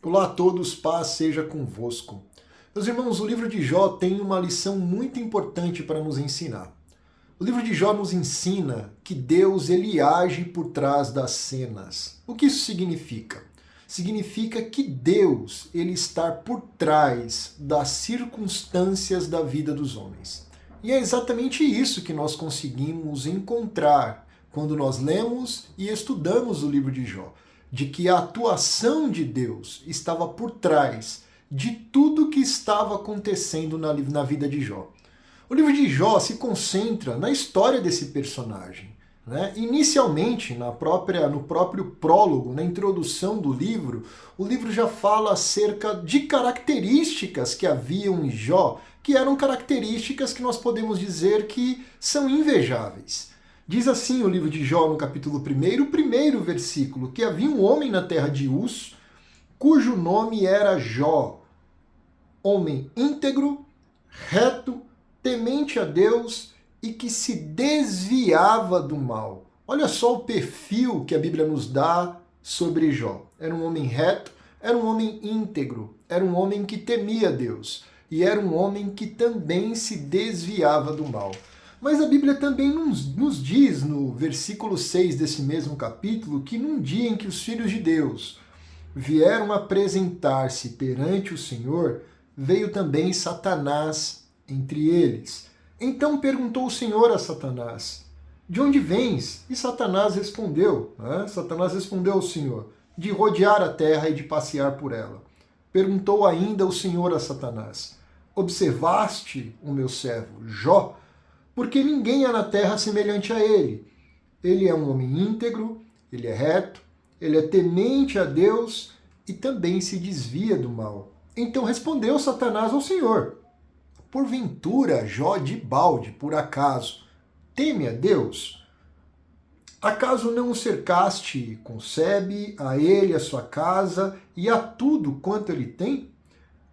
Olá a todos, paz seja convosco. Meus irmãos, o livro de Jó tem uma lição muito importante para nos ensinar. O livro de Jó nos ensina que Deus ele age por trás das cenas. O que isso significa? Significa que Deus ele está por trás das circunstâncias da vida dos homens. E é exatamente isso que nós conseguimos encontrar quando nós lemos e estudamos o livro de Jó, de que a atuação de Deus estava por trás de tudo que estava acontecendo na vida de Jó. O livro de Jó se concentra na história desse personagem. Inicialmente, no próprio prólogo, na introdução do livro, o livro já fala acerca de características que haviam em Jó, que eram características que nós podemos dizer que são invejáveis. Diz assim o livro de Jó no capítulo 1, o primeiro versículo, que havia um homem na terra de Uz, cujo nome era Jó, homem íntegro, reto, temente a Deus e que se desviava do mal. Olha só o perfil que a Bíblia nos dá sobre Jó. Era um homem reto, era um homem íntegro, era um homem que temia Deus e era um homem que também se desviava do mal. Mas a Bíblia também nos diz, no versículo 6 desse mesmo capítulo, que num dia em que os filhos de Deus vieram apresentar-se perante o Senhor, veio também Satanás entre eles. Então perguntou o Senhor a Satanás, de onde vens? E Satanás respondeu, Satanás respondeu ao Senhor, de rodear a terra e de passear por ela. Perguntou ainda o Senhor a Satanás, observaste o meu servo Jó? Porque ninguém há na terra semelhante a ele. Ele é um homem íntegro, ele é reto, ele é temente a Deus e também se desvia do mal. Então respondeu Satanás ao Senhor, porventura Jó de balde, por acaso, teme a Deus? Acaso não o cercaste e concebe a ele, a sua casa e a tudo quanto ele tem?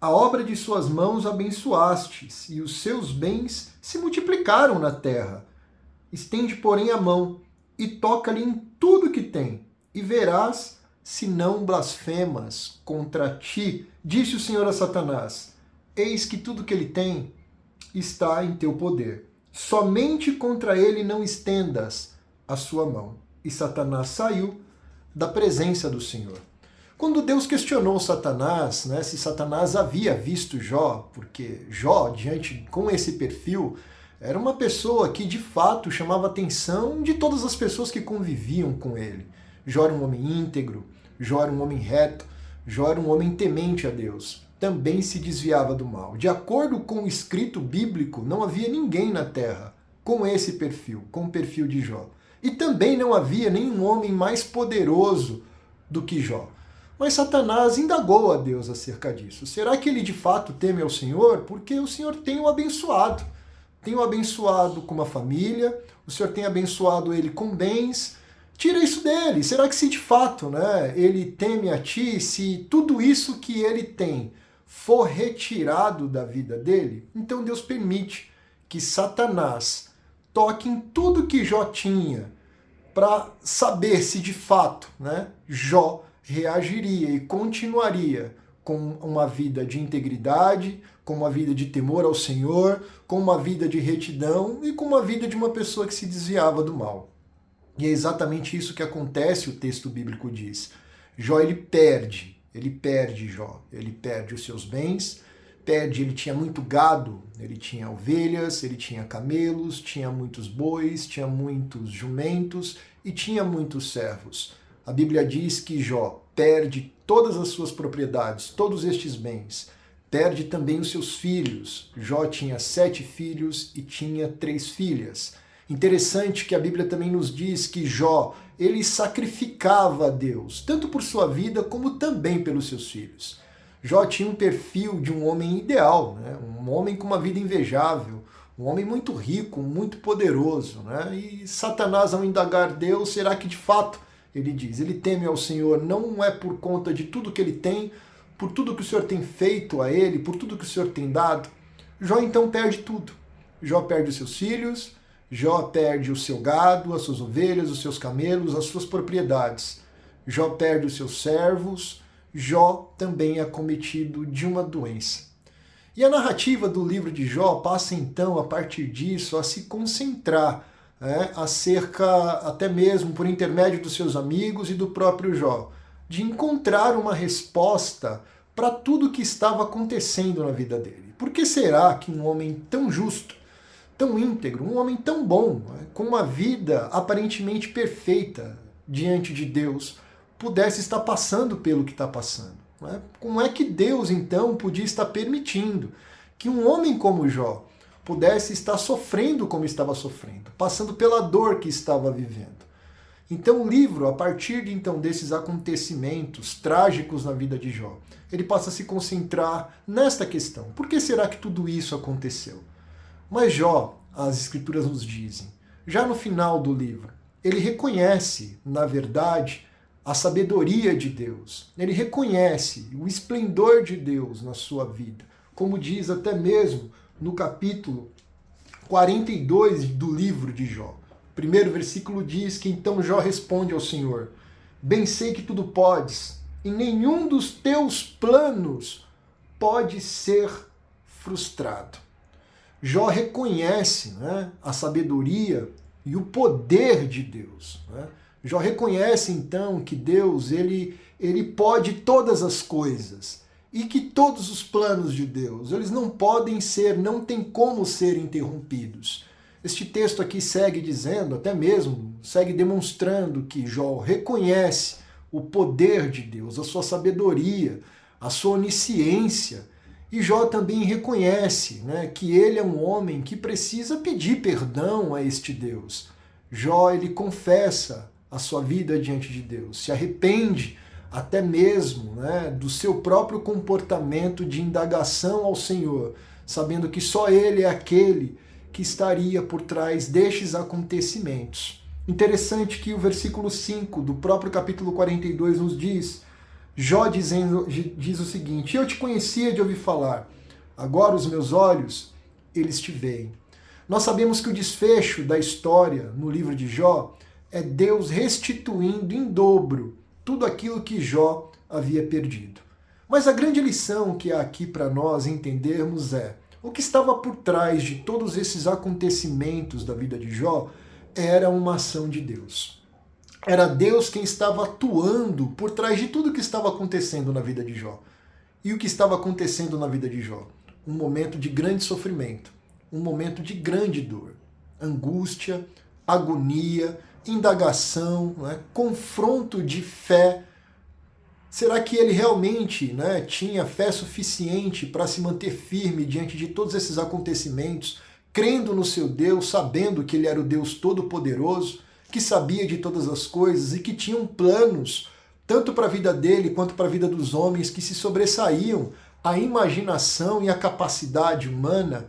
A obra de suas mãos abençoastes, e os seus bens se multiplicaram na terra. Estende, porém, a mão, e toca-lhe em tudo que tem, e verás se não blasfemas contra ti. Disse o Senhor a Satanás, eis que tudo que ele tem está em teu poder. Somente contra ele não estendas a sua mão. E Satanás saiu da presença do Senhor. Quando Deus questionou Satanás, se Satanás havia visto Jó, porque Jó, com esse perfil, era uma pessoa que de fato chamava a atenção de todas as pessoas que conviviam com ele. Jó era um homem íntegro, Jó era um homem reto, Jó era um homem temente a Deus. Também se desviava do mal. De acordo com o escrito bíblico, não havia ninguém na terra com esse perfil, com o perfil de Jó. E também não havia nenhum homem mais poderoso do que Jó. Mas Satanás indagou a Deus acerca disso. Será que ele de fato teme ao Senhor? Porque o Senhor tem o abençoado. Tem o abençoado com uma família, o Senhor tem abençoado ele com bens. Tira isso dele. Será que se de fato ele teme a ti, se tudo isso que ele tem for retirado da vida dele? Então Deus permite que Satanás toque em tudo que Jó tinha para saber se de fato Jó reagiria e continuaria com uma vida de integridade, com uma vida de temor ao Senhor, com uma vida de retidão e com uma vida de uma pessoa que se desviava do mal. E é exatamente isso que acontece, o texto bíblico diz. Jó ele perde Jó, ele perde os seus bens, ele tinha muito gado, ele tinha ovelhas, ele tinha camelos, tinha muitos bois, tinha muitos jumentos e tinha muitos servos. A Bíblia diz que Jó perde todas as suas propriedades, todos estes bens. Perde também os seus filhos. Jó tinha 7 filhos e tinha 3 filhas. Interessante que a Bíblia também nos diz que Jó, ele sacrificava a Deus, tanto por sua vida como também pelos seus filhos. Jó tinha um perfil de um homem ideal, um homem com uma vida invejável, um homem muito rico, muito poderoso. E Satanás, ao indagar Deus, será que de fato ele diz, ele teme ao Senhor, não é por conta de tudo que ele tem, por tudo que o Senhor tem feito a ele, por tudo que o Senhor tem dado? Jó então perde tudo. Jó perde os seus filhos, Jó perde o seu gado, as suas ovelhas, os seus camelos, as suas propriedades. Jó perde os seus servos, Jó também é acometido de uma doença. E a narrativa do livro de Jó passa então, a partir disso, a se concentrar acerca, até mesmo por intermédio dos seus amigos e do próprio Jó, de encontrar uma resposta para tudo que estava acontecendo na vida dele. Por que será que um homem tão justo, tão íntegro, um homem tão bom, com uma vida aparentemente perfeita diante de Deus, pudesse estar passando pelo que está passando? Como é que Deus, então, podia estar permitindo que um homem como Jó pudesse estar sofrendo como estava sofrendo, passando pela dor que estava vivendo? Então o livro, a partir desses acontecimentos trágicos na vida de Jó, ele passa a se concentrar nesta questão. Por que será que tudo isso aconteceu? Mas Jó, as escrituras nos dizem, já no final do livro, ele reconhece, na verdade, a sabedoria de Deus. Ele reconhece o esplendor de Deus na sua vida. Como diz até mesmo no capítulo 42 do livro de Jó. O primeiro versículo diz que então Jó responde ao Senhor: bem sei que tudo podes, e nenhum dos teus planos pode ser frustrado. Jó reconhece a sabedoria e o poder de Deus. Jó reconhece então que Deus ele pode todas as coisas e que todos os planos de Deus eles não tem como ser interrompidos. Este texto aqui segue dizendo, até mesmo segue demonstrando que Jó reconhece o poder de Deus, a sua sabedoria, a sua onisciência. E Jó também reconhece que ele é um homem que precisa pedir perdão a este Deus. Jó ele confessa a sua vida diante de Deus, se arrepende até mesmo do seu próprio comportamento de indagação ao Senhor, sabendo que só Ele é aquele que estaria por trás destes acontecimentos. Interessante que o versículo 5 do próprio capítulo 42 nos diz, Jó diz o seguinte: eu te conhecia de ouvir falar, agora os meus olhos, eles te veem. Nós sabemos que o desfecho da história no livro de Jó é Deus restituindo em dobro tudo aquilo que Jó havia perdido. Mas a grande lição que há aqui para nós entendermos é o que estava por trás de todos esses acontecimentos da vida de Jó era uma ação de Deus. Era Deus quem estava atuando por trás de tudo que estava acontecendo na vida de Jó. E o que estava acontecendo na vida de Jó? Um momento de grande sofrimento, um momento de grande dor, angústia, agonia, indagação, confronto de fé. Será que ele realmente tinha fé suficiente para se manter firme diante de todos esses acontecimentos, crendo no seu Deus, sabendo que ele era o Deus Todo-Poderoso, que sabia de todas as coisas e que tinha planos, tanto para a vida dele quanto para a vida dos homens, que se sobressaíam à imaginação e à capacidade humana?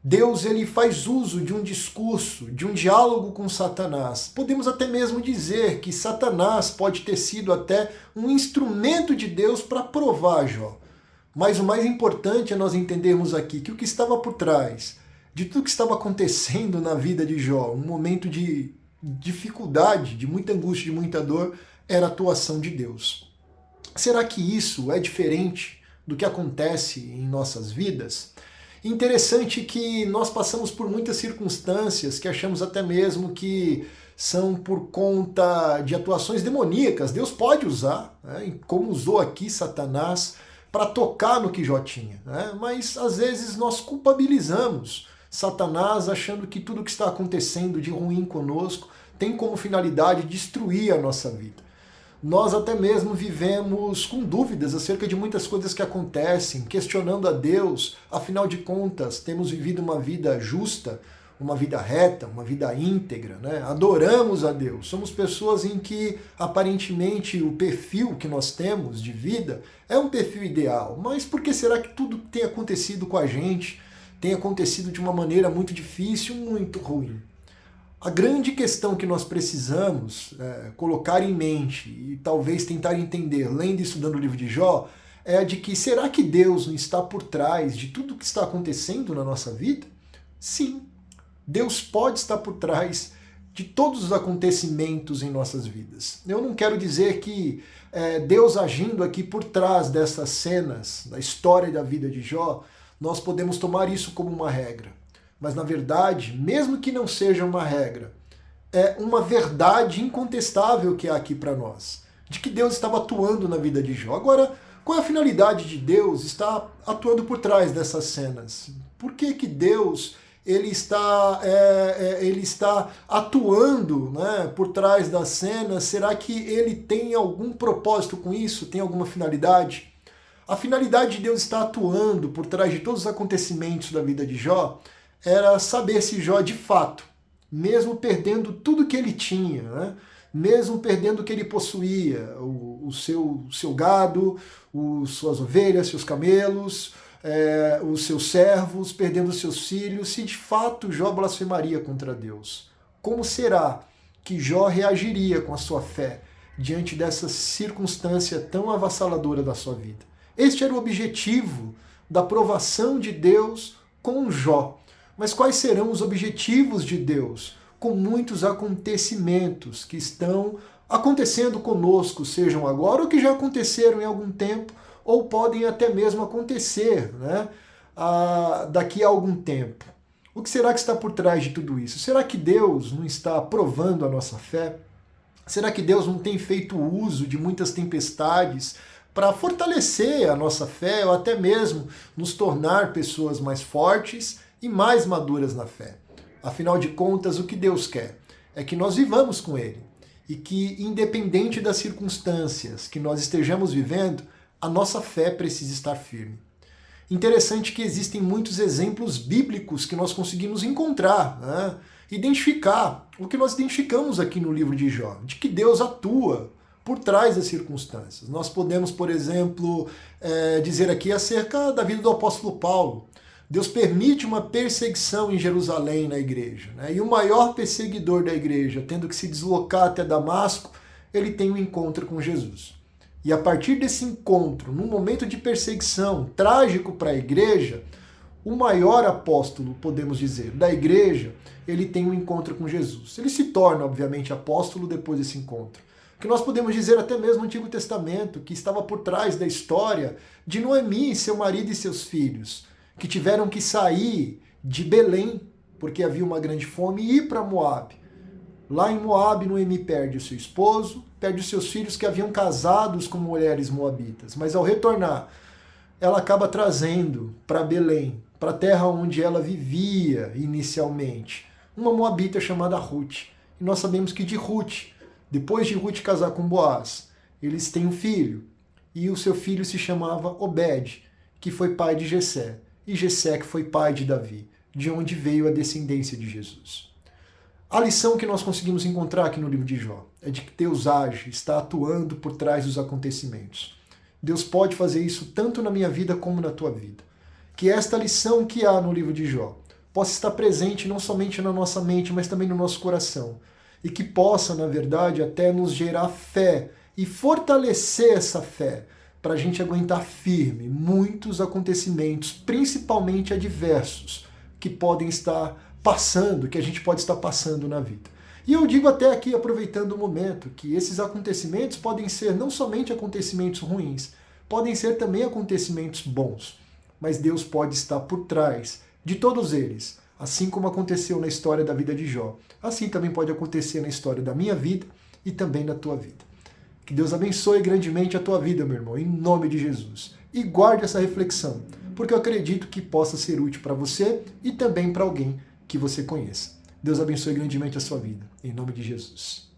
Deus ele faz uso de um discurso, de um diálogo com Satanás. Podemos até mesmo dizer que Satanás pode ter sido até um instrumento de Deus para provar Jó. Mas o mais importante é nós entendermos aqui que o que estava por trás de tudo que estava acontecendo na vida de Jó, um momento de dificuldade, de muita angústia, de muita dor, era a atuação de Deus. Será que isso é diferente do que acontece em nossas vidas? Interessante que nós passamos por muitas circunstâncias que achamos até mesmo que são por conta de atuações demoníacas. Deus pode usar, como usou aqui Satanás, para tocar no que Jó tinha. Mas às vezes nós culpabilizamos Satanás achando que tudo que está acontecendo de ruim conosco tem como finalidade destruir a nossa vida. Nós até mesmo vivemos com dúvidas acerca de muitas coisas que acontecem, questionando a Deus. Afinal de contas, temos vivido uma vida justa, uma vida reta, uma vida íntegra, Adoramos a Deus. Somos pessoas em que, aparentemente, o perfil que nós temos de vida é um perfil ideal. Mas por que será que tudo que tem acontecido com a gente tem acontecido de uma maneira muito difícil, muito ruim? A grande questão que nós precisamos colocar em mente e talvez tentar entender, lendo e estudando o livro de Jó, é a de que será que Deus não está por trás de tudo que está acontecendo na nossa vida? Sim, Deus pode estar por trás de todos os acontecimentos em nossas vidas. Eu não quero dizer que Deus agindo aqui por trás dessas cenas, da história e da vida de Jó, nós podemos tomar isso como uma regra. Mas na verdade, mesmo que não seja uma regra, é uma verdade incontestável que há aqui para nós, de que Deus estava atuando na vida de Jó. Agora, qual é a finalidade de Deus estar atuando por trás dessas cenas? Por que que Deus ele está atuando, né, por trás das cenas? Será que ele tem algum propósito com isso? Tem alguma finalidade? A finalidade de Deus estar atuando por trás de todos os acontecimentos da vida de Jó era saber se Jó de fato, mesmo perdendo tudo que ele tinha, né, mesmo perdendo o que ele possuía, o seu gado, suas ovelhas, seus camelos, os seus servos, perdendo os seus filhos, se de fato Jó blasfemaria contra Deus. Como será que Jó reagiria com a sua fé diante dessa circunstância tão avassaladora da sua vida? Este era o objetivo da provação de Deus com Jó. Mas quais serão os objetivos de Deus com muitos acontecimentos que estão acontecendo conosco, sejam agora ou que já aconteceram em algum tempo, ou podem até mesmo acontecer, né, daqui a algum tempo? O que será que está por trás de tudo isso? Será que Deus não está provando a nossa fé? Será que Deus não tem feito uso de muitas tempestades para fortalecer a nossa fé ou até mesmo nos tornar pessoas mais fortes e mais maduras na fé? Afinal de contas, o que Deus quer é que nós vivamos com Ele e que, independente das circunstâncias que nós estejamos vivendo, a nossa fé precisa estar firme. Interessante que existem muitos exemplos bíblicos que nós conseguimos encontrar, né? Identificar o que nós identificamos aqui no livro de Jó, de que Deus atua por trás das circunstâncias. Nós podemos, por exemplo, dizer aqui acerca da vida do apóstolo Paulo. Deus permite uma perseguição em Jerusalém na igreja, né? E o maior perseguidor da igreja, tendo que se deslocar até Damasco, ele tem um encontro com Jesus. E a partir desse encontro, num momento de perseguição trágico para a igreja, o maior apóstolo, podemos dizer, da igreja, ele tem um encontro com Jesus. Ele se torna, obviamente, apóstolo depois desse encontro. Que nós podemos dizer até mesmo no Antigo Testamento, que estava por trás da história de Noemi, seu marido e seus filhos, que tiveram que sair de Belém, porque havia uma grande fome, e ir para Moabe. Lá em Moabe, Noemi perde o seu esposo, perde os seus filhos que haviam casados com mulheres moabitas. Mas ao retornar, ela acaba trazendo para Belém, para a terra onde ela vivia inicialmente, uma moabita chamada Ruth. E nós sabemos que de Ruth, depois de Ruth casar com Boaz, eles têm um filho. E o seu filho se chamava Obed, que foi pai de Jessé. E Jessé que foi pai de Davi, de onde veio a descendência de Jesus. A lição que nós conseguimos encontrar aqui no livro de Jó é de que Deus age, está atuando por trás dos acontecimentos. Deus pode fazer isso tanto na minha vida como na tua vida. Que esta lição que há no livro de Jó possa estar presente não somente na nossa mente, mas também no nosso coração. E que possa, na verdade, até nos gerar fé e fortalecer essa fé para a gente aguentar firme muitos acontecimentos, principalmente adversos, que podem estar passando, que a gente pode estar passando na vida. E eu digo até aqui, aproveitando o momento, que esses acontecimentos podem ser não somente acontecimentos ruins, podem ser também acontecimentos bons, mas Deus pode estar por trás de todos eles, assim como aconteceu na história da vida de Jó. Assim também pode acontecer na história da minha vida e também na tua vida. Que Deus abençoe grandemente a tua vida, meu irmão, em nome de Jesus. E guarde essa reflexão, porque eu acredito que possa ser útil para você e também para alguém que você conheça. Deus abençoe grandemente a sua vida, em nome de Jesus.